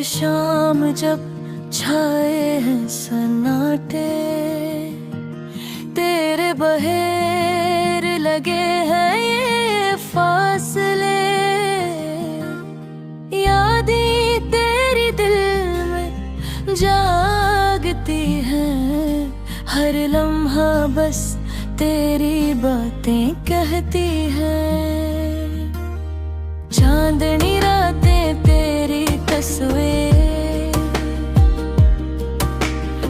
शाम जब छाए हैं सन्नाटे, तेरे बहेर लगे हैं ये फासले, यादें तेरी दिल में जागती हैं, हर लम्हा बस तेरी बातें कहती हैं। चांदनी रातें तेरी तस्वीर,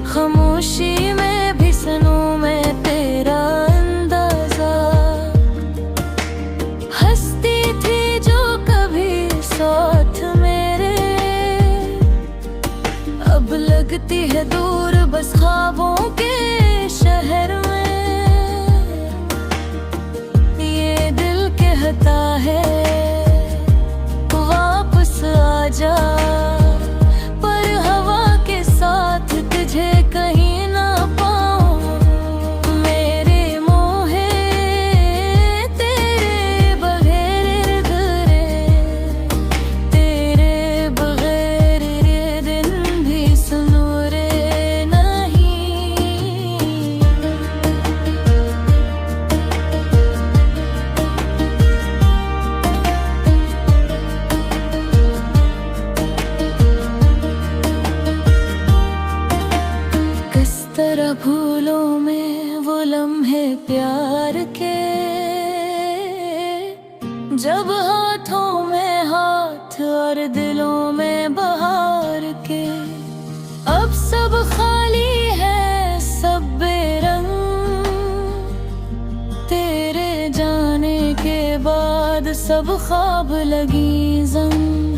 खामोशी में भी सुनूं मैं तेरा अंदाजा। हंसती थी जो कभी साथ मेरे, अब लगती है दूर बस ख्वाबों के शहर में। ये दिल कहता है वापस आजा, पर हवा के साथ तुझे कहीं ना पाऊं। मेरे मोहे तेरे बगैर इर्द गिर्द, तेरे बगैर ये दिन भी सुनूरे नहीं। किस तरह भूलों में वो लम्हे प्यार के, जब हाथों में हाथ और दिलों में बहार के। अब सब खाली है, सब बेरंग, तेरे जाने के बाद सब ख्वाब लगी जंग।